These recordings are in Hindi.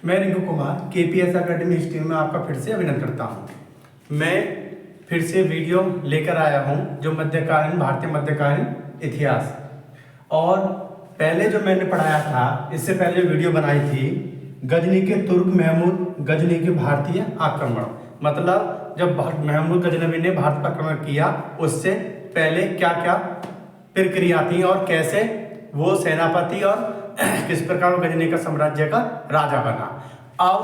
मैं Rinku Kumar KPS academy history में आपका फिर से अभिनंदन करता हूं। मैं फिर से वीडियो लेकर आया हूं जो मध्यकालीन भारतीय मध्यकालीन इतिहास। और पहले जो मैंने पढ़ाया था, इससे पहले वीडियो बनाई थी गजनी के तुर्क महमूद गजनी के भारतीय आक्रमण, मतलब जब महमूद गजनवी ने भारत पर आक्रमण किया उससे पहले क्या क्या प्रक्रिया थी और कैसे वो सेनापति और किस प्रकार वो गजनी का साम्राज्य का राजा बना। अब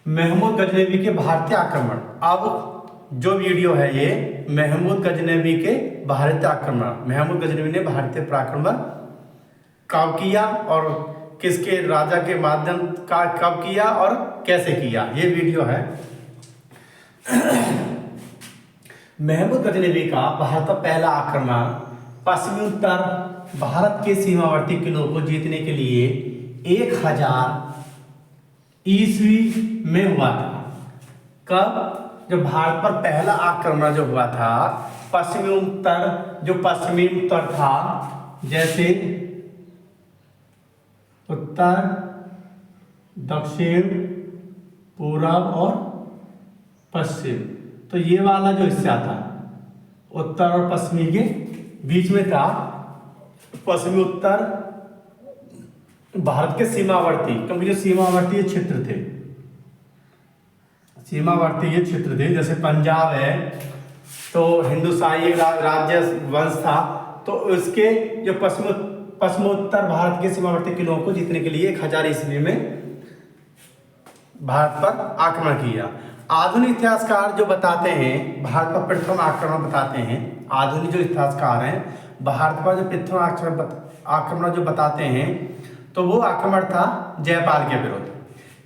महमूद गजनवी के भारतीय आक्रमण, अब जो वीडियो है ये महमूद गजनवी के भारतीय आक्रमण, महमूद गजनवी ने भारतीय आक्रमण कब किया और किसके राजा के माध्यम का कब किया और कैसे किया, ये वीडियो है। महमूद गजनवी का भारत पर पहला आक्रमण पश्चिमी उत्तर भारत के सीमावर्ती किलों को जीतने के लिए 1000 ईस्वी में हुआ था। कब? जब भारत पर पहला आक्रमण जो हुआ था पश्चिमी उत्तर, जो पश्चिमी उत्तर था जैसे उत्तर, दक्षिण, पूर्व और पश्चिम, तो ये वाला जो हिस्सा था उत्तर और पश्चिमी के बीच में था। पश्चिमी उत्तर भारत के सीमावर्ती, क्योंकि जो सीमावर्ती क्षेत्र थे, सीमावर्ती क्षेत्र थे, जैसे पंजाब है तो हिंदुस्तानी राज्य वंश था, तो उसके जो पश्चिमोत्तर भारत के सीमावर्ती किलों को जीतने के लिए 1000 ईस्वी में भारत पर आक्रमण किया। आधुनिक इतिहासकार जो बताते हैं भारत पर प्रथम आक्रमण बताते हैं, आधुनिक जो इतिहासकार हैं भारत पर जो प्रथम आक्रमण जो बताते हैं तो वो आक्रमण था जयपाल के विरुद्ध,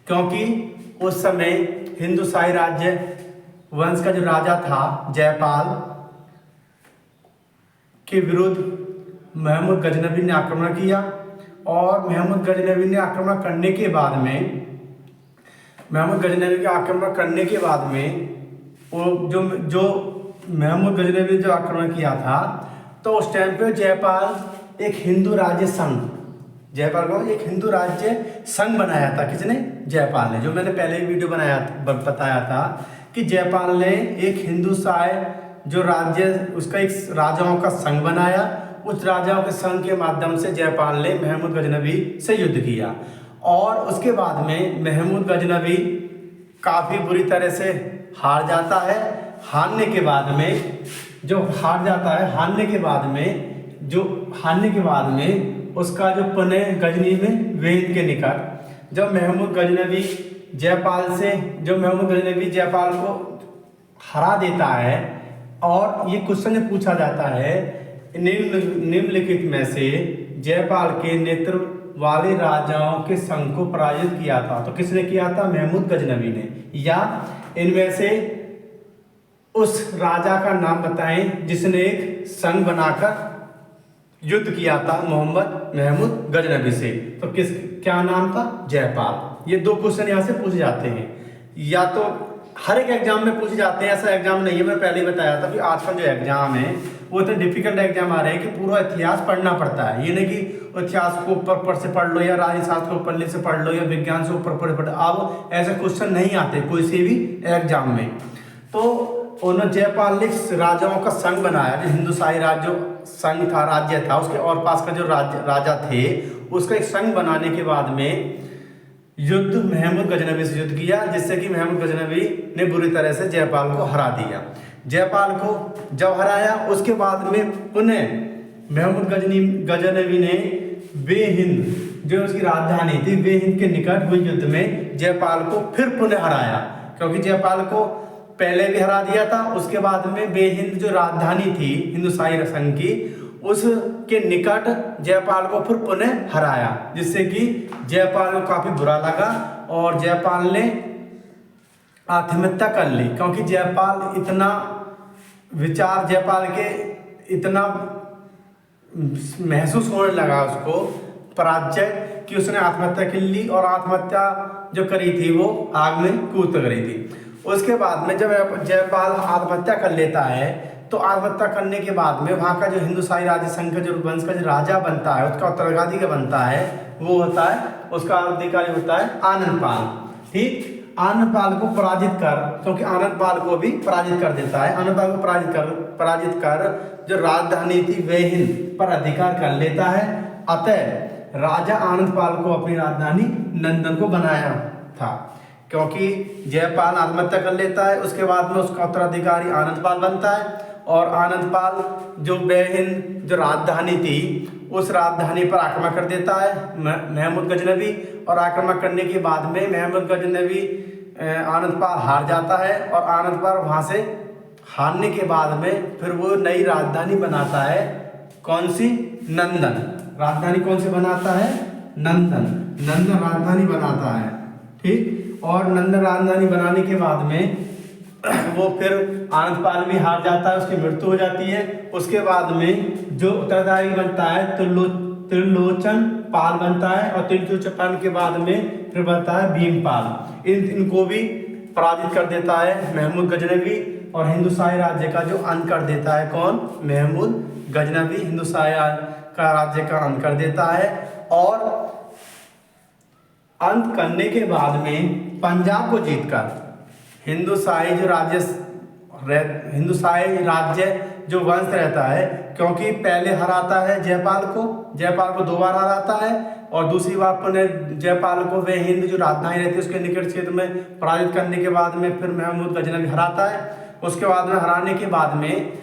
क्योंकि उस समय हिंदुस्तानी राज्य वंश का जो राजा था जयपाल के विरुद्ध महमूद गजनवी ने आक्रमण किया। और महमूद गजनवी ने आक्रमण करने के बाद में, महमूद गजनवी का आक्रमण करने के बाद में वो जो महमूद गजनवी ने जो आक्रमण किया था तो उस टाइम पे जयपाल एक हिंदू राज्य संघ, जयपाल को एक हिंदू राज्य संघ बनाया था। किसने? जयपाल ने। जो मैंने पहले वीडियो बताया था कि जयपाल ने एक हिंदुस्तानी जो राज्य उसका एक राजाओं का संघ बनाया, उस राजाओं के संघ के माध्यम से जयपाल ने महमूद गजनवी से युद्ध किया। और उसके बाद में महमूद गजनवी काफ़ी बुरी तरह से हार जाता है। हारने के बाद में जो हार जाता है, हारने के बाद में उसका जो पुनः गजनी में वेद के निकट जब महमूद गजनवी जयपाल को हरा देता है, और ये क्वेश्चन पूछा जाता है निम्नलिखित में से जयपाल के नेतृत्व वाले राजाओं के संघ को पराजित किया था, तो किसने किया था? महमूद गजनवी ने। या इनमें से उस राजा का नाम बताएं जिसने एक संघ बनाकर युद्ध किया था महमूद गजनवी से, तो क्या नाम था? जयपाल। ये दो क्वेश्चन यहाँ से पूछे जाते हैं, या तो हर एक एग्जाम में पूछे जाते हैं, ऐसा एग्जाम नहीं है। मैं पहले ही बताया था कि आजकल जो एग्जाम है वो इतने डिफिकल्ट एग्जाम आ रहे हैं कि पूरा इतिहास पढ़ना पड़ता है। ये नहीं कि इतिहास को ऊपर से पढ़ लो या राजशास्त्र को पढ़ने से पढ़ लो या विज्ञान से ऊपर पढ़, अब ऐसे क्वेश्चन नहीं आते कोई से भी एग्जाम में। तो उन्होंने जयपाल ने राजाओं का संघ बनाया, जो हिंदुस्तानी राज्य संघ था, राज्य था, उसके और पास का जो राजा थे उसका एक संघ बनाने के बाद में युद्ध महमूद गजनवी से युद्ध किया, जिससे कि महमूद गजनवी ने बुरी तरह से जयपाल को हरा दिया। जयपाल को जब हराया उसके बाद में पुनः महमूद गजनवी ने बेहिंद जो उसकी राजधानी थी, बेहिंद के निकट हुए युद्ध में जयपाल को फिर पुनः हराया, क्योंकि जयपाल को पहले भी हरा दिया था। उसके बाद में बेहिंद जो राजधानी थी हिंदुस्तानी संघ की, उसके निकट जयपाल को फिर पुनः हराया, जिससे कि जयपाल को काफी बुरा लगा और जयपाल ने आत्महत्या कर ली, क्योंकि जयपाल के इतना महसूस होने लगा उसको पराजय कि उसने आत्महत्या कर ली, और आत्महत्या जो करी थी वो आग में कूद करी थी। उसके बाद में जब जयपाल आत्महत्या कर लेता है तो आत्महत्या करने के बाद में वहाँ का जो हिंदुस्तानी राज्य संघ का जो वंश का जो राजा बनता है, उसका उत्तराधिकारी बनता है वो होता है, उसका अधिकारी होता है आनंदपाल। ठीक, आनंदपाल को पराजित कर, क्योंकि आनंदपाल को भी पराजित कर देता है, आनंदपाल को पराजित कर जो राजधानी थी वेहिंद पर अधिकार कर लेता है। अतः राजा आनंदपाल को अपनी राजधानी नंदन को बनाया था। क्योंकि जयपाल आत्महत्या कर लेता है, उसके बाद में उसका उत्तराधिकारी आनंदपाल बनता है, और आनंदपाल जो वेहिंद जो राजधानी थी उस राजधानी पर आक्रमण कर देता है महमूद गजनवी, और आक्रमण करने के बाद में महमूद गजनवी आनंदपाल हार जाता है, और आनंदपाल वहाँ से हारने के बाद में फिर वो नई राजधानी बनाता है। कौन सी? नंदन। राजधानी कौन सी बनाता है? नंदन। नंदन राजधानी बनाता है। ठीक, और नंदन राजधानी बनाने के बाद में वो फिर आनंदपाल भी हार जाता है, उसकी मृत्यु हो जाती है। उसके बाद में जो उत्तराधिकारी बनता है त्रिलोचन पाल बनता है, और त्रिलोचन पाल के बाद में फिर बनता है भीमपाल। इनको भी पराजित कर देता है महमूद गजनवी, और हिंदुस्तानी राज्य का जो अंत कर देता है कौन? महमूद गजनवी हिंदुस्तानी का राज्य का अंत कर देता है। और अंत करने के बाद में पंजाब को जीतकर हिंदुस्तानी राज्य जो वंश रहता है, क्योंकि पहले हराता है जयपाल को 2 बार हराता है, और दूसरी बार पुनः जयपाल को वे हिंद जो राजधानी रहती है उसके निकट क्षेत्र में पराजित करने के बाद में फिर महमूद गजनवी हराता है। उसके बाद में हराने के बाद में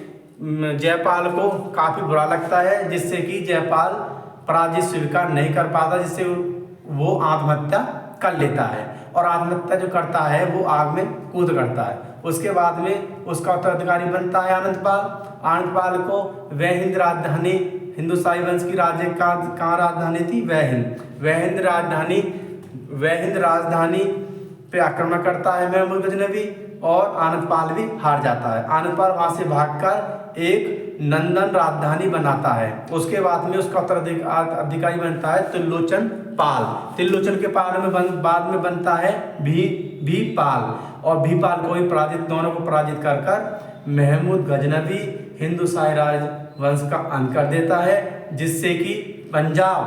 जयपाल को काफ़ी बुरा लगता है, जिससे कि जयपाल पराजय स्वीकार नहीं कर पाता, जिससे वो आत्महत्या कर लेता है, और आत्महत्या जो करता है वो आग में कूद करता है। उसके बाद में उसका उत्तराधिकारी बनता है आनंदपाल को वेहिंद राजधानी हिंदुस्तानी वंश की राज्य कहाँ राजधानी थी? वेहिंद राजधानी पे आक्रमण करता है महमूद गजनवी, और आनंदपाल भी हार जाता है। आनंदपाल वहाँ से भागकर एक नंदन राजधानी बनाता है। उसके बाद में उसका उत्तराधिकारी बनता है त्रिलोचन के पाल में बाद में बनता है भीपाल, और भीपाल को भी दोनों को पराजित कर महमूद गजनवी हिंदुस्तानी राजवंश का अंत कर देता है, जिससे कि पंजाब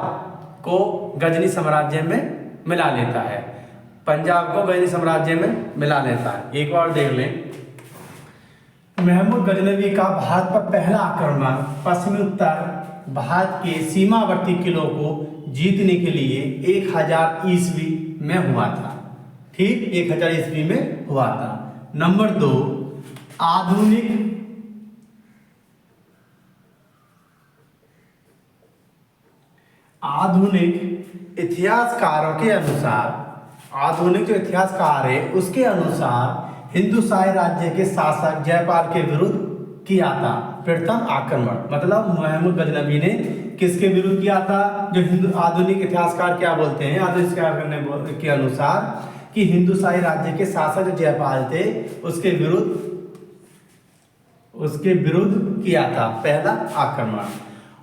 को गजनी साम्राज्य में मिला लेता है। एक और देख लें, महमूद गजनवी का भारत पर पहला आक्रमण पश्चिमी उत्तर भारत के सीमावर्ती किलों को जीतने के लिए 1000 ईस्वी में हुआ था। ठीक, 1000 ईस्वी में हुआ था। नंबर 2, आधुनिक इतिहासकारों के अनुसार, आधुनिक जो इतिहासकार है उसके अनुसार हिंदुस्तानी राज्य के शासक जयपाल के विरुद्ध किया था प्रथम आक्रमण। मतलब महमूद गजनवी ने किसके विरुद्ध किया था? जो आधुनिक इतिहासकार क्या बोलते हैं, आधुनिक इतिहासकार के अनुसार कि हिंदुस्तानी राज्य के शासक जो जयपाल थे उसके विरुद्ध किया था पहला आक्रमण।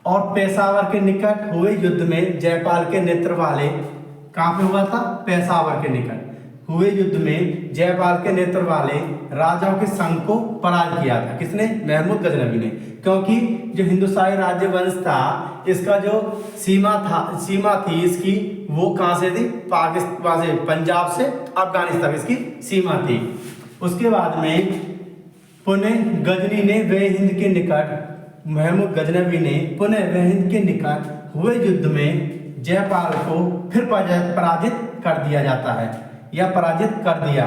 और पेशावर के निकट हुए युद्ध में जयपाल के नेतृत्व वाले, कहाँ पे हुआ था? पेशावर के निकट हुए युद्ध में जयपाल के नेतृत्व वाले राजाओं के संघ को पराजित किया था। किसने? महमूद गजनवी ने। क्योंकि जो हिंदुस्तानी राज्य वंश था इसका जो सीमा थी इसकी, वो कहाँ से थी? पाकिस्तान से, पंजाब से अफगानिस्तान इसकी सीमा थी। उसके बाद में पुनः गजनी ने वेहिंद के निकट, महमूद गजनवी ने पुनः वेहिंद के निकट हुए युद्ध में जयपाल को फिर पराजित कर दिया जाता है, या पराजित कर दिया।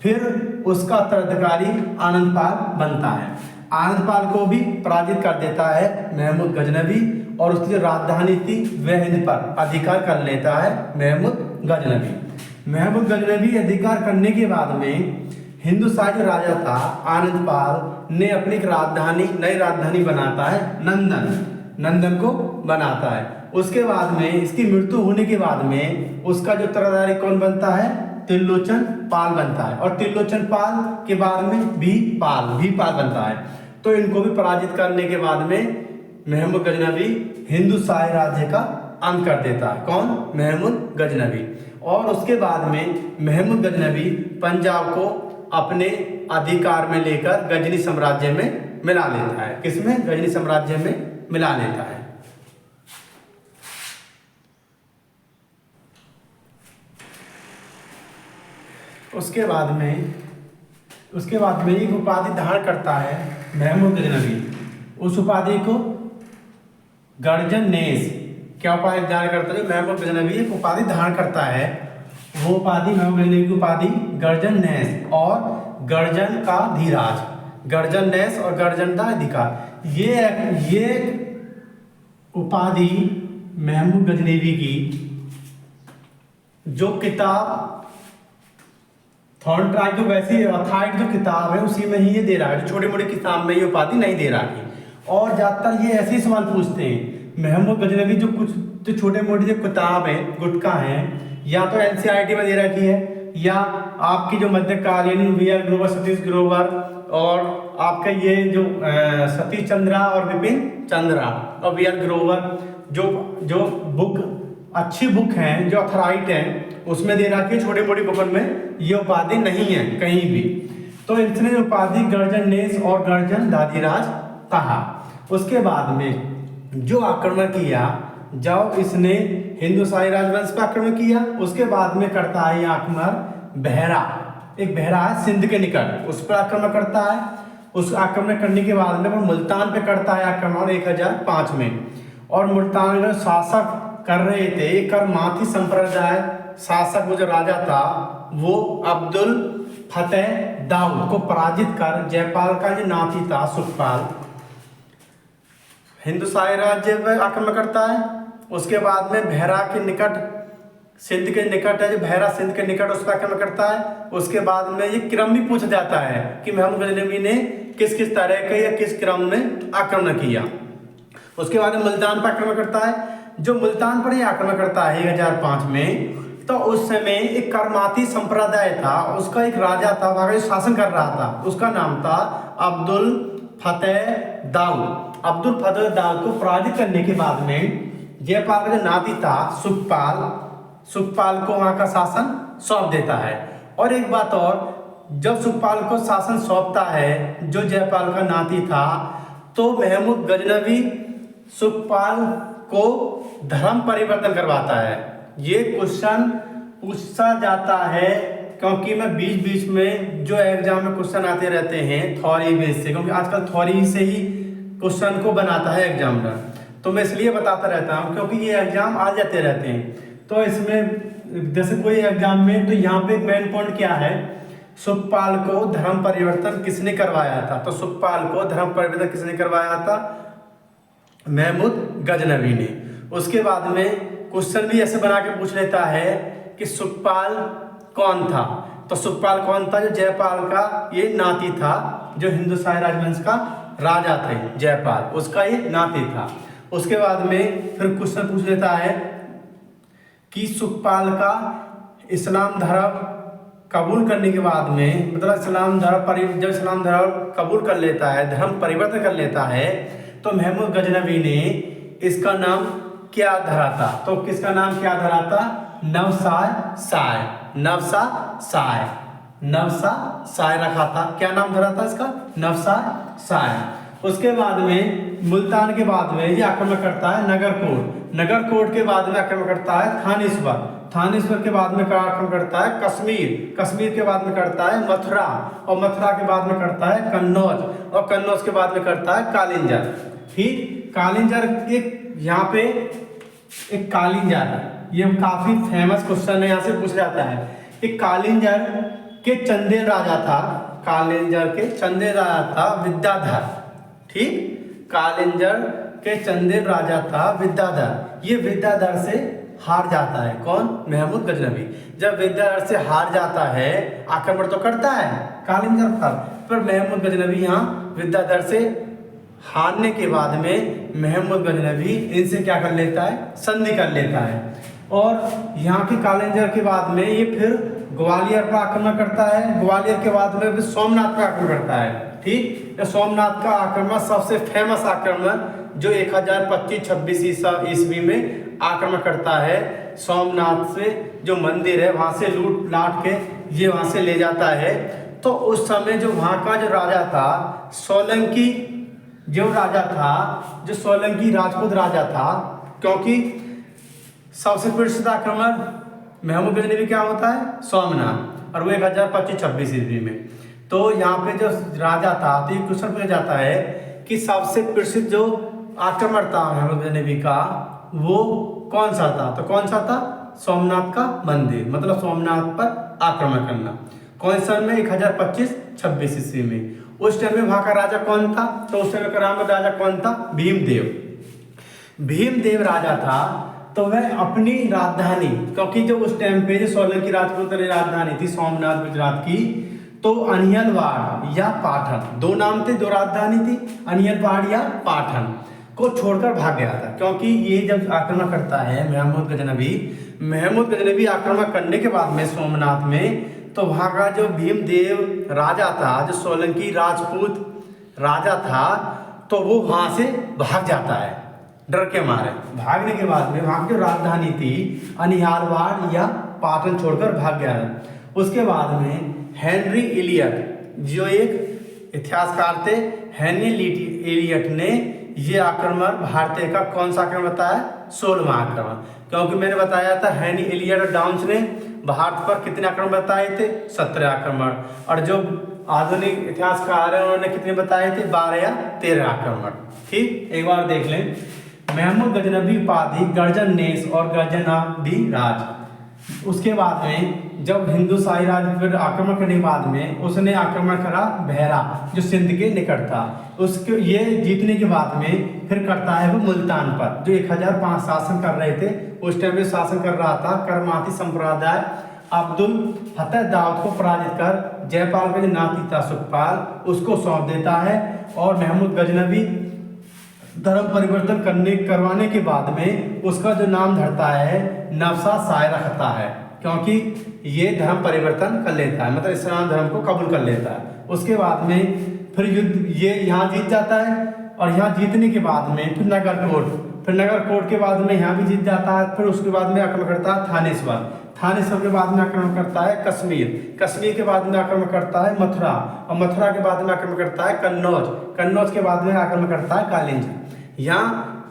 फिर उसका उत्तराधिकारी आनंदपाल बनता है। आनंदपाल को भी पराजित कर देता है महमूद गजनवी, और उसकी जो राजधानी थी वेहिंद पर अधिकार कर लेता है महमूद गजनवी अधिकार करने के बाद में हिंदुस्तानी जो राजा था आनंदपाल ने अपनी नई राजधानी बनाता है नंदन को बनाता है। उसके बाद में इसकी मृत्यु होने के बाद में उसका जो उत्तराधिकारी कौन बनता है? त्रिलोचन पाल बनता है, और त्रिलोचन पाल के बाद में भीपाल बनता है। तो इनको भी पराजित करने के बाद में महमूद गजनवी हिंदुस्तानी राज्य का अंत कर देता है। कौन? महमूद गजनवी। और उसके बाद में महमूद गजनवी पंजाब को अपने अधिकार में लेकर गजनी साम्राज्य में मिला लेता है। किसमें? गजनी साम्राज्य में मिला लेता है। उसके बाद में एक उपाधि धारण करता है महमूद गजनवी। उस उपाधि को गर्जन नेस, क्या उपाधि धारण करता है? महमूद गजनवी एक उपाधि धारण करता है, वो उपाधि महमूद गजनवी की उपाधि गर्जन नेस और गर्जन का धीराज, गर्जन नेस और गर्जन का अधिकार, ये उपाधि महमूद गजनवी की जो किताब थॉर्न ट्राई की वैसी अथाइट जो किताब है उसी में ही ये दे रहा है, जो छोटी मोटी किताब में ये उपाधि नहीं दे रहा है। और ज़्यादातर ये ऐसे ही सवाल पूछते हैं महमूद गजनवी जो छोटे मोटे जो किताब है गुटका है, या तो एनसीईआरटी में दे रखी है, या आपकी जो मध्यकालीन वी.आर. ग्रोवर, सतीश ग्रोवर और आपका ये जो सतीश चंद्रा और विपिन चंद्रा और वी.आर. ग्रोवर जो बुक अच्छी बुक हैं, जो अथराइट हैं, उसमें दे रखी है। छोटी मोटी बुकों में ये उपाधि नहीं है कहीं भी। तो इसने उपाधि गर्जन नेस और गर्जन दादीराज कहा। उसके बाद में जो आक्रमण किया, जब इसने हिंदुशाही राजवंश पर आक्रमण किया, उसके बाद में करता है ये आक्रमण बहरा, एक बहरा है सिंध के निकट, उस पर आक्रमण करता है। उस आक्रमण करने के बाद में वो मुल्तान पे करता है आक्रमण 1005 में। और मुल्तान में शासक कर रहे थे करमाती संप्रदाय शासक, वो जो राजा था वो अब्दुल फतेह दाऊद को पराजित कर जयपाल का जो नाती था सुखपाल, हिंदुशाही राज्य पर आक्रमण करता है। उसके बाद में बहरा के निकट, सिंध के निकट है जो बहरा, सिंध के निकट, उस पर आक्रमण करता है। उसके बाद में ये क्रम भी पूछा जाता है कि महमूद गजनवी ने किस किस तरह के या किस क्रम में आक्रमण किया। उसके बाद में मुल्तान पर आक्रमण करता है। जो मुल्तान पर ही आक्रमण करता है 1005 में, तो उस समय एक करमाती संप्रदाय था, उसका एक राजा था, वहाँ का शासन कर रहा था, उसका नाम था अब्दुल फतेह दाऊद। अब्दुल फतेह दाऊद को पराजित करने के बाद में जयपाल का जो नाती था सुखपाल को वहाँ का शासन सौंप देता है। और एक बात और, जब सुखपाल को शासन सौंपता है जो जयपाल का नाती था, तो महमूद गजनवी सुखपाल को धर्म परिवर्तन करवाता है। ये क्वेश्चन पूछा जाता है क्योंकि मैं बीच बीच में जो एग्जाम में क्वेश्चन आते रहते हैं थ्योरी बेस से, क्योंकि आजकल थ्योरी से ही क्वेश्चन को बनाता है एग्जामिनर, तो मैं इसलिए बताता रहता हूँ क्योंकि ये एग्जाम आ जाते रहते हैं। तो इसमें जैसे कोई एग्जाम में, तो यहाँ पे मेन पॉइंट क्या है, सुखपाल को धर्म परिवर्तन किसने करवाया था? तो सुखपाल को धर्म परिवर्तन किसने करवाया था? महमूद गजनवी ने। उसके बाद में क्वेश्चन भी ऐसे बना के पूछ लेता है कि सुखपाल कौन था? तो सुखपाल कौन था? जो जयपाल का ये नाती था, जो हिंदुशाही राजवंश का राजा थे जयपाल, उसका ये नाती था। उसके बाद में फिर क्वेश्चन पूछ लेता है कि सुखपाल का इस्लाम धर्म कबूल करने के बाद में, मतलब जब इस्लाम धर्म कबूल कर लेता है, धर्म परिवर्तन कर लेता है, तो महमूद गजनवी ने इसका नाम क्या धरा था? तो किसका नाम क्या धरा था? नवसा साय रखा था। क्या नाम धरा था इसका? नवसा साय। उसके बाद में मुल्तान के बाद में ये आक्रमण करता है नगरकोट के बाद में आक्रमण करता है थानेश्वर के बाद में आक्रमण करता है कश्मीर के बाद में करता है मथुरा, और मथुरा के बाद में करता है कन्नौज, और कन्नौज के बाद में करता है कालिंजर। ठीक, कालिंजर के यहाँ पे एक कालिंजर, ये काफी फेमस क्वेश्चन है, यहाँ से पूछ जाता है कि कालिंजर के चंदेल राजा था विद्याधर। ठीक, कालिंजर के चंदेल राजा था विद्याधर। ये विद्याधर से हार जाता है। कौन? महमूद गजनवी। जब विद्याधर से हार जाता है, आक्रमण तो करता है कालिंजर पर महमूद गजनवी यहाँ विद्याधर से हारने के बाद में महमूद गजनवी इनसे क्या कर लेता है? संधि कर लेता है। और यहाँ के कालिंजर के बाद में ये फिर ग्वालियर पर आक्रमण करता है। ग्वालियर के बाद में फिर सोमनाथ पर आक्रमण करता है। ठीक, सोमनाथ का आक्रमण सबसे फेमस आक्रमण जो 1025-26 ईस्वी में आक्रमण करता है। सोमनाथ से जो मंदिर है वहाँ से लूट लाट के ये वहाँ से ले जाता है। तो उस समय जो वहाँ का जो राजा था सोलंकी राजपूत राजा था, क्योंकि सबसे प्रसिद्ध आक्रमण महमूद गजनवी क्या होता है? सोमनाथ। और वो 1025-26 ईस्वी में। तो यहाँ पे जो राजा था, तो ये क्वेश्चन पूछा जाता है कि सबसे प्रसिद्ध जो आक्रमण था महमूद गजनवी का वो कौन सा था? तो कौन सा था? सोमनाथ का मंदिर, मतलब सोमनाथ पर आक्रमण करना। कौन सन में? 1025-26 ईस्वी में। उस टाइम में वहां का राजा कौन था? तो उस टाइम का राजा कौन था? भीमदेव। भीमदेव राजा था, तो वह अपनी राजधानी, क्योंकि जो उस टाइम पे जो सोलंकी राजपूत की राजधानी थी सोमनाथ गुजरात की, तो अनियलवाड़ या पाटन, दो नाम थे, दो राजधानी थी, अनियलवाड़ या पाटन को छोड़कर भाग गया था। क्योंकि ये जब आक्रमण करता है महमूद गजनवी आक्रमण करने के बाद में सोमनाथ में, तो वहाँ का जो भीमदेव राजा था, जो सोलंकी राजपूत राजा था, तो वो वहाँ से भाग जाता है डर के मारे। भागने के बाद में वहाँ की जो राजधानी थी अनिहालवाड़ या पाटन छोड़कर भाग गया है। उसके बाद में हेनरी इलियट, जो एक इतिहासकार थे, हेनरी इलियट ने ये आक्रमण भारतीय का कौन सा आक्रमण बताया? 16वां आक्रमण। क्योंकि मैंने बताया था हेनरी इलियट और डाउन्स ने भारत पर कितने आक्रमण बताए थे? 17 आक्रमण। और जो आधुनिक इतिहासकार है उन्होंने कितने बताए थे? 12 या 13 आक्रमण। ठीक, एक बार देख लें। महमूद गजनवी उपाधि गर्जन नेस और गर्जनाभिराज। उसके बाद में जब हिंदू शाही राज पर आक्रमण करने के बाद में उसने आक्रमण करा बहरा, जो सिंध के निकट था। उसके ये जीतने के बाद में फिर करता है वो मुल्तान पर, जो 1005 शासन कर रहे थे। उस टाइम में शासन कर रहा था करमाती संप्रदाय। अब्दुल फतेह दाऊद को पराजित कर जयपाल का जो नाती था सुखपाल, उसको सौंप देता है। और महमूद गजनवी धर्म परिवर्तन करवाने के बाद में उसका जो नाम धरता है नवशाह शाह रखता है, क्योंकि ये धर्म परिवर्तन कर लेता है, मतलब इस्लाम धर्म को कबूल कर लेता है। उसके बाद में फिर युद्ध ये यहाँ जीत जाता है, और यहाँ जीतने के बाद में फिर नगर कोट के बाद में यहाँ भी जीत जाता है। फिर उसके बाद में आक्रमण करता है थानेश्वर के बाद में आक्रमण करता है कश्मीर के बाद में आक्रमण करता है मथुरा, और मथुरा के बाद में आक्रमण करता है कन्नौज के बाद में आक्रमण करता है कालिंजर।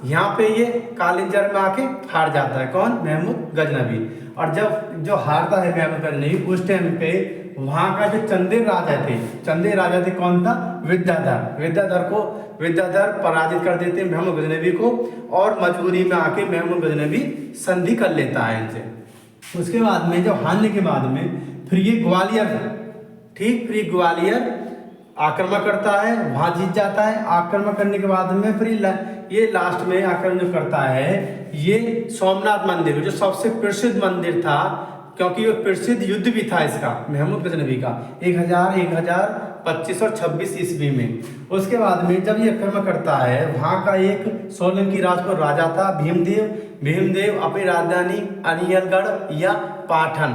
यहाँ पे ये कालिंजर में आके हार जाता है। कौन? महमूद गजनवी। और जब जो हारता है महमूद गजनवी, उस टाइम पे वहाँ का जो चंदेल राजा थे कौन था? विद्याधर पराजित कर देते हैं महमूद गजनवी को, और मजबूरी में आके महमूद गजनवी संधि कर लेता है इनसे। उसके बाद में जब हारने के बाद में फिर ये ग्वालियर आक्रमण करता है, वहाँ जीत जाता है। आक्रमण करने के बाद में फिर ये लास्ट में आक्रमण जो करता है ये सोमनाथ मंदिर, जो सबसे प्रसिद्ध मंदिर था, क्योंकि वो प्रसिद्ध युद्ध भी था इसका महमूद गजनवी का 1025 और 26 ईस्वी में। उसके बाद में जब ये आक्रमण करता है, वहाँ का एक सोलंकी राजपूत राजा था भीमदेव अपनी राजधानी अलियरगढ़ या पाटन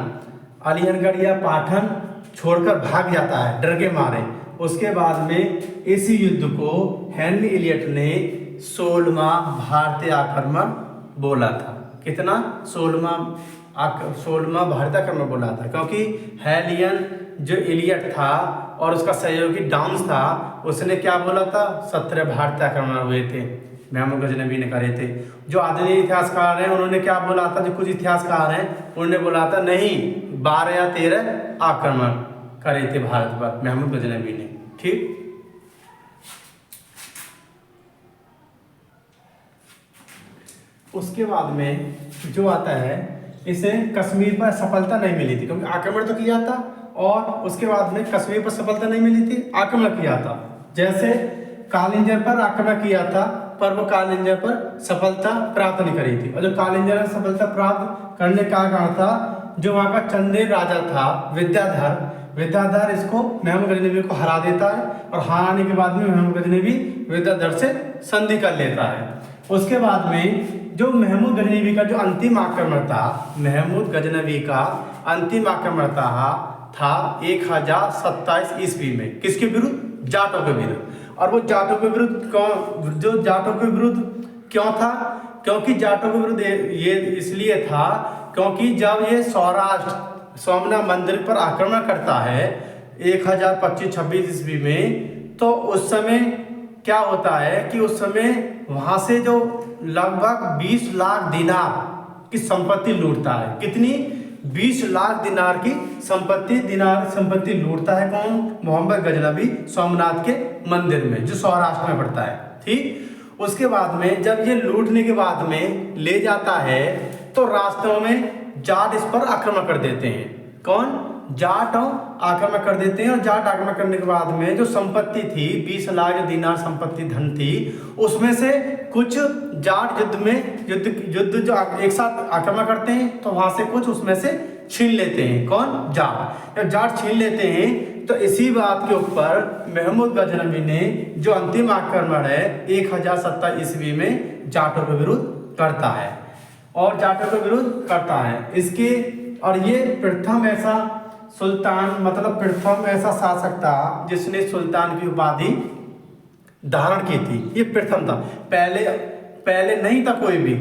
छोड़कर भाग जाता है डर के मारे। उसके बाद में इसी युद्ध को हेनरी इलियट ने 16वां भारतीय आक्रमण बोला था। कितना? 16वां भारतीय आक्रमण बोला था, क्योंकि हेलियन जो इलियट था और उसका सहयोगी डाउन्स था, उसने क्या बोला था? 17 भारतीय आक्रमण हुए थे, महमूद गजनवी ने करे थे। जो आधुनिक इतिहासकार हैं उन्होंने क्या बोला था? जो कुछ इतिहासकार हैं उन्होंने बोला था नहीं, 12 या 13 आक्रमण करे थे भारत पर महमूद गजनवी ने। ठीक, उसके बाद में जो आता है, इसे कश्मीर पर सफलता नहीं मिली थी, क्योंकि आक्रमण तो किया था और उसके बाद में कश्मीर पर सफलता नहीं मिली थी, आक्रमण किया था। जैसे कालिंजर पर आक्रमण किया था, पर वो कालिंजर पर सफलता प्राप्त नहीं करी थी। और जो कालिंजर में सफलता प्राप्त करने का कारण था, जो वहाँ का चंदेल राजा था विद्याधर इसको महमूद गजनवी को हरा देता है, और हराने के बाद में महमूद गजनवी विद्याधर से संधि कर लेता है। उसके बाद में जो महमूद गजनवी का जो अंतिम आक्रमण था, महमूद गजनवी का अंतिम आक्रमण था 1027 ईस्वी में। किसके विरुद्ध? जाटों के विरुद्ध। और वो जाटों के विरुद्ध क्यों था? क्योंकि जाटों के विरुद्ध ये इसलिए था क्योंकि जब ये सौराष्ट्र सोमनाथ मंदिर पर आक्रमण करता है 1025-26 ईस्वी में, तो उस समय क्या होता है कि उस समय वहां से जो लगभग 20 लाख दिनार की संपत्ति लूटता है। कितनी? 20 लाख दिनार की संपत्ति लूटता है। कौन? मोहम्मद गजनवी सोमनाथ के मंदिर में, जो सौराष्ट्र में पड़ता है। ठीक, उसके बाद में जब ये लूटने के बाद में ले जाता है तो रास्तों में जाट इस पर आक्रमण कर देते हैं। कौन? जाट आक्रमण कर देते हैं। और जाट आक्रमण करने के बाद में जो संपत्ति थी 20 लाख जो दिनार संपत्ति धन थी, उसमें से कुछ जाट युद्ध जो एक साथ आक्रमण करते हैं तो वहां से कुछ उसमें से छीन लेते हैं। कौन? जाट। जब जाट छीन लेते हैं तो इसी बात के ऊपर महमूद गजनवी ने जो अंतिम आक्रमण है 1027 ईस्वी में जाटों के विरुद्ध करता है और जाटों के विरुद्ध करता है। इसके और ये प्रथम ऐसा सुल्तान, मतलब प्रथम ऐसा शासक था जिसने सुल्तान की उपाधि धारण की थी। ये प्रथम था, पहले नहीं था कोई भी।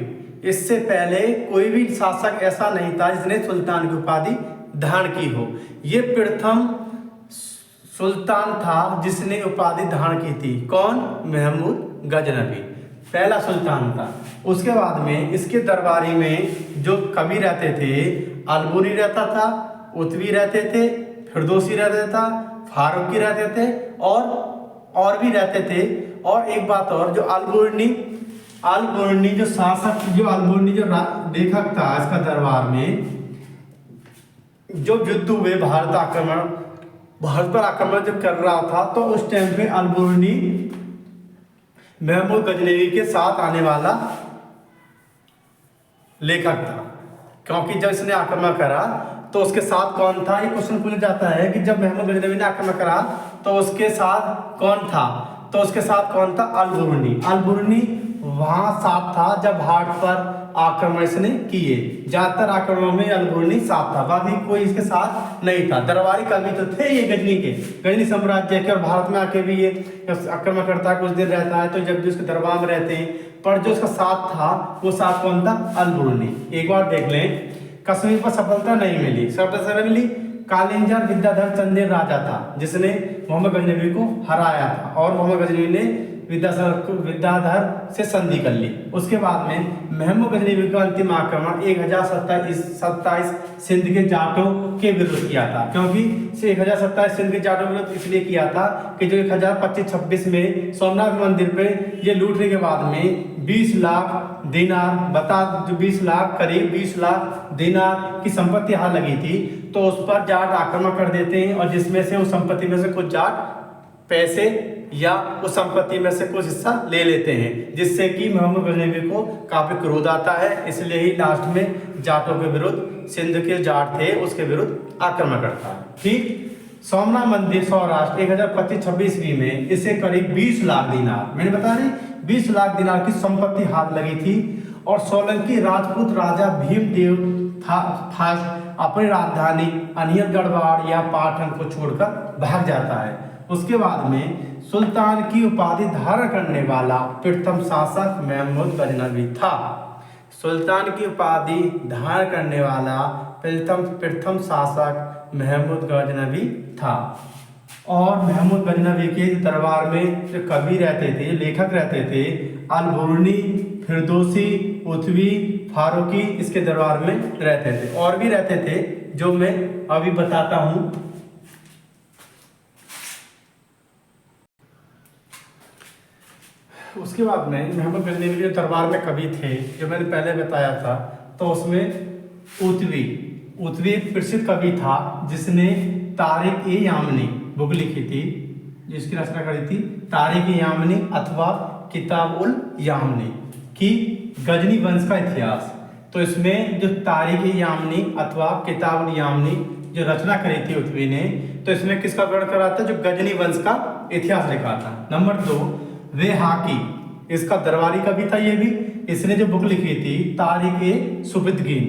इससे पहले कोई भी शासक ऐसा नहीं था जिसने सुल्तान की उपाधि धारण की हो। ये प्रथम सुल्तान था जिसने उपाधि धारण की थी। कौन? महमूद गजनवी, पहला सुल्तान था। उसके बाद में इसके दरबारी में जो कवि रहते थे, अलबुरी रहता था, उतवी रहते थे, फिरदौसी रहता था, फारूकी रहते थे और भी रहते थे। और एक बात और, जो अलबुर्नी जो शासक, जो अलबुर्नी जो लेखक था इसका दरबार में, जो युद्ध हुए भारत पर आक्रमण जब कर रहा था तो उस टाइम पे अलबुर्नी महमूद गजनवी के साथ आने वाला लेखक था। क्योंकि जब इसने आक्रमण करा तो उसके साथ कौन था? ये क्वेश्चन पूछा जाता है कि जब महमूद गजनवी ने आक्रमण करा तो उसके साथ कौन था? तो उसके साथ कौन था? अलबुर्नी वहां साथ था जब भारत पर आक्रमण इसने किए। ज्यादातर आक्रमणों में अलबुर्नी साथ था, बाकी कोई इसके साथ नहीं था। दरबारी कवि तो थे ये गजनी साम्राज्य के, और भारत में आके भी ये आक्रमण करता है, कुछ दिन रहता है, तो जब भी उसके दरबार में रहते हैं। पर जो उसका साथ था वो साथ कौन था? अलबुर्नी। एक बार देख लें, कश्मीर पर सफलता नहीं मिली, सफलता मिली कालिंजर विद्याधर चंदेल राजा था जिसने मोहम्मद गजनवी को हराया था, और मोहम्मद गजनवी ने विद्याधर से संधि कर ली। उसके बाद में महमूद गजनवी का अंतिम आक्रमण 1027 सिंध के जाटों के विरुद्ध किया था। क्योंकि 1027 सिंध के जाटों के विरुद्ध इसलिए किया था कि जो 1025-26 में सोमनाथ मंदिर पे ये लूटने के बाद में 20 लाख दिनार करीब 20 लाख दिनार की संपत्ति हाथ लगी थी, तो उस पर जाट आक्रमण कर देते हैं और जिसमें से उस संपत्ति में से कुछ जाट पैसे या उस संपत्ति में से कुछ हिस्सा ले लेते हैं, जिससे कि महमूद गजनवी को काफी क्रोध आता है। इसलिए ही लास्ट में जाटों के विरुद्ध, सिंध के जाट थे उसके विरुद्ध आक्रमण करता है। ठीक, सोमनाथ मंदिर सौराष्ट्र 1025-26 ईस्वी में इसे करीब 20 लाख दिनार, मैंने बता रही 20 लाख दिनार की संपत्ति हाथ लगी थी। और सोलंकी राजपूत राजा भीमदेव था अपनी राजधानी अनियल गढ़वाल या पाटन को छोड़कर भाग जाता है। उसके बाद में सुल्तान की उपाधि धारण करने वाला प्रथम शासक महमूद गजनवी था। सुल्तान की उपाधि धारण करने वाला प्रथम शासक महमूद गजनवी था। और महमूद गजनवी के दरबार में जो कवि रहते थे, लेखक रहते थे, अलबुर्नी, फिरदौसी, उतवी, फारूकी इसके दरबार में रहते थे। और भी रहते थे जो मैं अभी बताता हूँ। उसके बाद में महमूद गजनवी के दरबार में कवि थे जो मैंने पहले बताया था, तो उसमें उतवी एक प्रसिद्ध कवि था जिसने तारिक-ए-यामनी बुक लिखी थी, जिसकी रचना करी थी तारिक-ए-यामनी अथवा किताब-उल-यामनी की गजनी वंश का इतिहास। तो इसमें जो तारिक-ए-यामनी अथवा किताब-उल-यामनी जो रचना करी थी उतवी ने, तो इसमें किसका वर्णन करा था? जो गजनी वंश का इतिहास लिखा था। नंबर 2 वेहाकी, इसका दरबारी कवि था ये भी। इसने जो बुक लिखी थी तारिक-ए-सुबिदगीन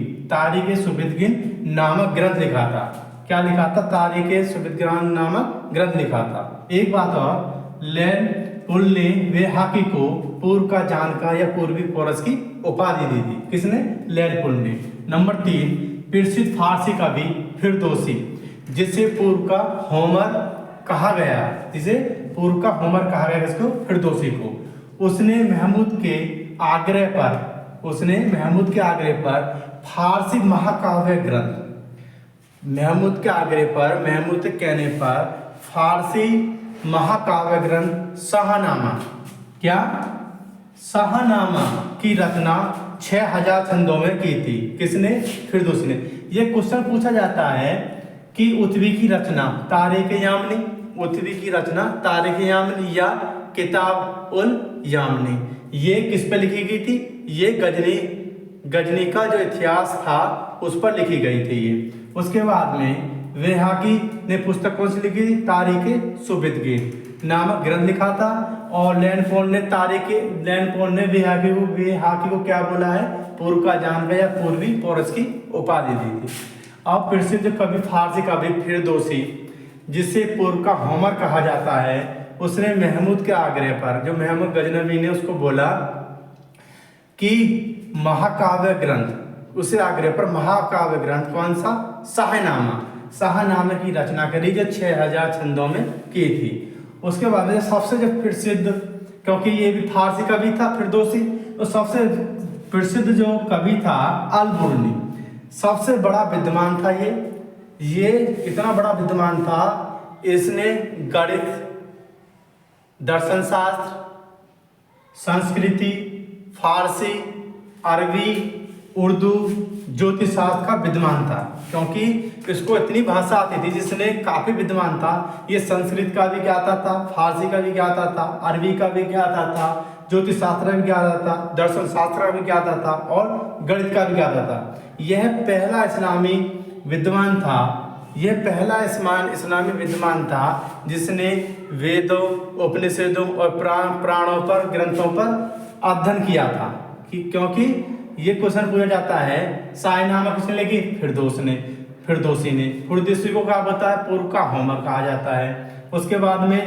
नामक ग्रंथ लिखा था। क्या लिखा था? तारिक-ए-सुबिदगीन नामक ग्रंथ लिखा था। एक बात और, लैन पुल ने वेहाकी को पूर्व का जानकार या पूर्वी पोरस की उपाधि दी थी। किसने? लैन पुल ने। नंबर 3 प्रसिद्ध फारसी कवि फिरदौसी, जिसे पूर्व का होमर कहा गया, किसको? फिरदौसी को। उसने महमूद के आग्रह पर फारसी महाकाव्य ग्रंथ महमूद के आग्रह पर, महमूद के कहने पर फारसी महाकाव्य ग्रंथ शाहनामा, क्या शाहनामा की रचना 6000 छंदों में की थी। किसने? फिरदौसी ने। ये क्वेश्चन पूछा जाता है कि उत्वी की रचना तारिक यामनी, उत्वी की रचना तारिक यामनी या किताब उल यामनी, ये किस पे लिखी गई थी? ये गजनी का जो इतिहास था उस पर लिखी गई थी ये। उसके बाद में वेहाकी ने पुस्तक कौन सी लिखी थी? तारिक सुबिदगीर नामक ग्रंथ लिखा था। और लैंडफोन ने वेहाकी को क्या बोला है? पूर्व का जानकर या पूर्वी पौरुष की उपाधि दी थी। अब प्रसिद्ध कवि फारसी कवि फिरदौसी, जिसे पूर्व का होमर कहा जाता है, उसने महमूद के आग्रह पर, जो महमूद गजनवी ने उसको बोला कि महाकाव्य ग्रंथ, उसे आग्रह पर महाकाव्य ग्रंथ कौन सा? शाहनामा की रचना करी जो 6000 छंदों में की थी। उसके बाद में सबसे जो प्रसिद्ध, क्योंकि ये भी फारसी कवि था फिरदौसी, तो सबसे प्रसिद्ध जो कवि था अल-बुर्नी, सबसे बड़ा विद्वान था ये इतना बड़ा विद्वान था, इसने गणित, दर्शन शास्त्र, संस्कृति, फारसी, अरबी, उर्दू, ज्योतिष शास्त्र का विद्वान था। क्योंकि इसको इतनी भाषा आती थी, जिसने काफी विद्वान था। ये संस्कृत का भी ज्ञाता था, फारसी का भी ज्ञाता था, अरबी का भी ज्ञाता था, ज्योतिष शास्त्र भी ज्ञाता था, दर्शन शास्त्र का भी ज्ञाता था और गणित का भी ज्ञाता था। यह पहला इस्लामी विद्वान था, यह पहला इस्लामी विद्वान था जिसने वेदों, उपनिषदों और पुराणों पर, ग्रंथों पर अध्ययन किया था। क्योंकि ये क्वेश्चन पूछा जाता है शाहनामा किसने लिखी? फिरदौसी ने। फिरदौसी को क्या होता है? पूर्व का होमर कहा जाता है। उसके बाद में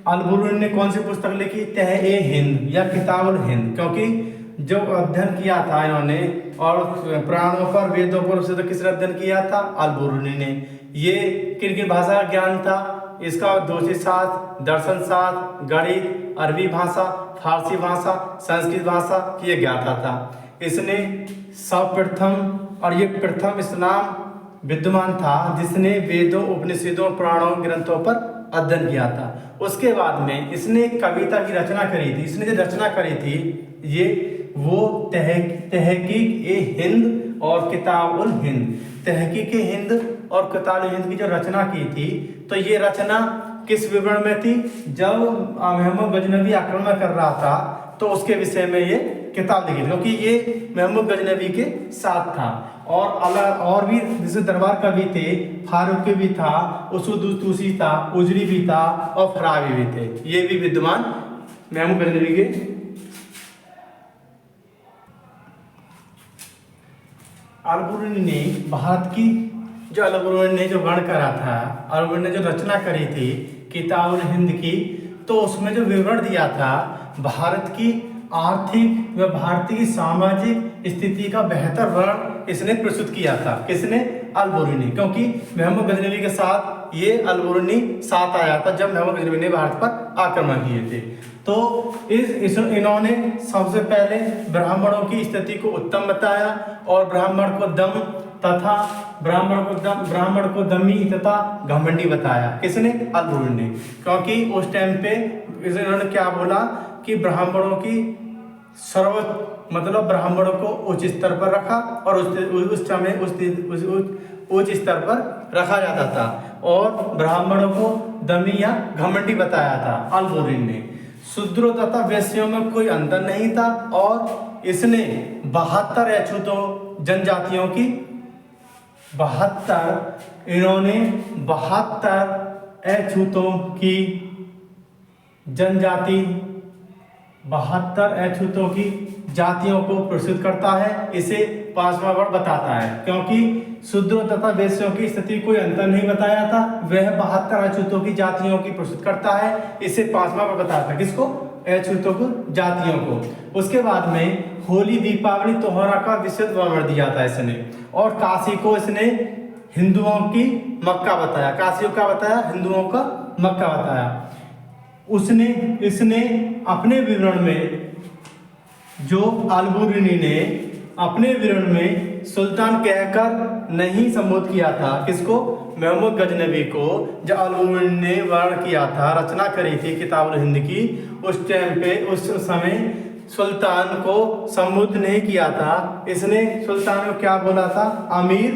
अल-बुर्नी ने कौन सी पुस्तक लिखी? तह-ए-हिंद या किताब हिंद, क्योंकि जो अध्ययन किया था इन्होंने, और पुराणों पर, वेदों पर उसे तो किसने अध्ययन किया था? अल-बुर्नी ने। ये किन भाषा का ज्ञान था इसका? ज्योतिष शास्त्र, दर्शन शास्त्र, गणित, अरबी भाषा, फारसी भाषा, संस्कृत भाषा की ज्ञाता था। इसने सर्वप्रथम, और ये प्रथम इस्लाम विद्वान था जिसने वेदों, उपनिषदों, पुराणों, ग्रंथों पर अध्ययन किया था। उसके बाद में इसने कविता की रचना करी थी। इसने जो रचना करी थी ये वो तहकीक-ए-हिंद और किताब-उल-हिंद, तहकीक-ए-हिंद और किताब-उल-हिंद की जो रचना की थी, तो ये रचना किस विवरण में थी? जब महमूद गजनवी आक्रमण कर रहा था तो उसके विषय में ये किताब लिखी, क्योंकि ये महमूद गजनवी के साथ था। और भी जैसे दरबार कवि थे, फारूकी भी था, उसुदुतुसी था, उजरी भी था और फरावी भी थे। ये भी विद्वान महमूद गजनवी के। अल-बुर्नी ने भारत की जो अल-बुर्नी ने जो गढ़ करा था, अल-बुर्नी ने जो रचना करी थी किताब-उल-हिंद की, तो उसमें जो विवरण दिया था भारत की आर्थिक व भारतीय की सामाजिक स्थिति का बेहतर वर्णन इसने प्रस्तुत किया था। किसने? अल-बुर्नी। क्योंकि महमूद गजनवी के साथ ये अल-बुर्नी साथ आया था जब महमूद गजनवी ने भारत पर आक्रमण किए थे। तो इन्होंने सबसे पहले ब्राह्मणों की स्थिति को उत्तम बताया और ब्राह्मण को दमी तथा घमंडी बताया। किसने? अल-बुर्नी ने। क्योंकि उस टाइम पे इन्होंने क्या बोला कि ब्राह्मणों की मतलब ब्राह्मणों को उच्च स्तर पर रखा और उस समय उच्च स्तर पर रखा जाता था, और ब्राह्मणों को दमी या घमंडी बताया था अल-बुर्नी ने। शूद्रों तथा वैश्यों में कोई अंतर नहीं था, और इसने 72 अछूतों जनजातियों की 72 अछूतों की जनजाति 72 अछूतों की जातियों को प्रस्तुत करता है। इसे 5वां वर्ग बताता है, क्योंकि शूद्रों तथा वैश्यों की स्थिति कोई अंतर नहीं बताया था। वह 72 अछूतों की जातियों की प्रस्तुत करता है, इसे 5वां वर्ग बताता है। किसको? अछूतों को, जातियों को। उसके बाद में होली, दीपावली, त्योहार का विशद वर्णन दिया था इसने, और काशी को इसने हिंदुओं की मक्का बताया। काशी को क्या बताया? हिंदुओं का मक्का बताया। इसने अपने विवरण में, जो अल-बुर्नी ने अपने विवरण में सुल्तान कहकर नहीं संबोधित किया था। किसको? महमूद गजनवी को। जब अल-उमूरी ने वर्ण किया था, रचना करी थी किताबुल हिंद की, उस टाइम पे उस समय सुल्तान को संबोधित नहीं किया था। इसने सुल्तान को क्या बोला था? अमीर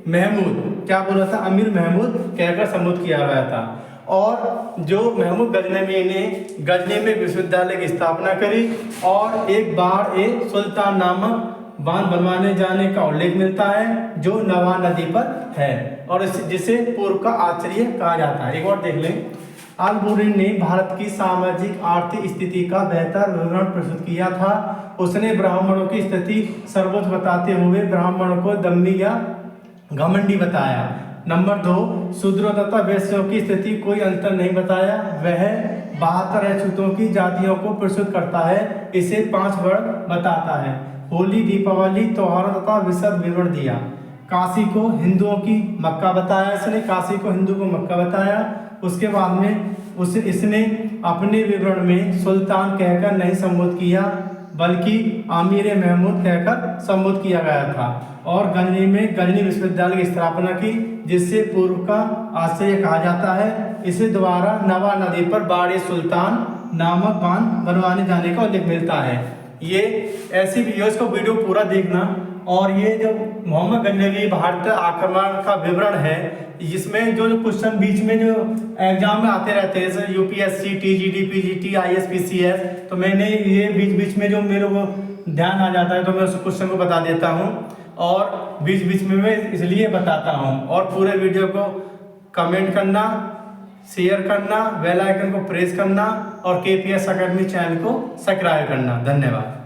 महमूद। क्या बोला था? अमीर महमूद कहकर संबोधित किया गया था। और जो महमूद गजनवी ने गजनी में विश्वविद्यालय की स्थापना करी और एक बार एक सुल्तान नामक बांध बनवाने जाने का उल्लेख मिलता है जो नवा नदी पर है और जिसे पूर्व का आश्चर्य कहा जाता है। एक और देख लें। अल-उमूरी ने भारत की सामाजिक आर्थिक स्थिति का बेहतर विवरण प्रस्तुत किया था। उसने ब्राह्मणों की स्थिति सर्वोच्च बताते हुए ब्राह्मणों को दम्भी या घमंडी बताया। नंबर 2, शूद्रों तथा वैश्यों की स्थिति कोई अंतर नहीं बताया। वह 72 अछूतों की जातियों को प्रस्तुत करता है, इसे 5 वर्ग बताता है। होली, दीपावली, त्योहारों तथा विशद विवरण दिया। काशी को हिंदुओं की मक्का बताया। इसने काशी को हिंदू को मक्का बताया। उसके बाद में इसने अपने विवरण में सुल्तान कहकर नहीं संबोधित किया बल्कि अमीर महमूद कहकर संबोधित किया गया था और गजनी में गजनी विश्वविद्यालय की स्थापना की, जिससे पूर्व का आश्चर्य कहा जाता है। इसे द्वारा नवा नदी पर बाड़े सुल्तान नामक बांध बनवाने जाने का उल्लेख मिलता है। ये ऐसी वीडियोस को वीडियो पूरा देखना। और ये जो मोहम्मद गजनवी भारत आक्रमण का विवरण है, इसमें जो क्वेश्चन बीच में जो एग्जाम में आते रहते हैं जैसे यूपीएससी, टीजीडी, पीजीटी, आईएसपीसीएस, तो मैंने ये बीच बीच में जो मेरे को ध्यान आ जाता है तो मैं उस क्वेश्चन को बता देता हूँ और बीच बीच में मैं इसलिए बताता हूँ। और पूरे वीडियो को कमेंट करना, शेयर करना, बेल आइकन को प्रेस करना और केपीएस एकेडमी चैनल को सब्सक्राइब करना। धन्यवाद।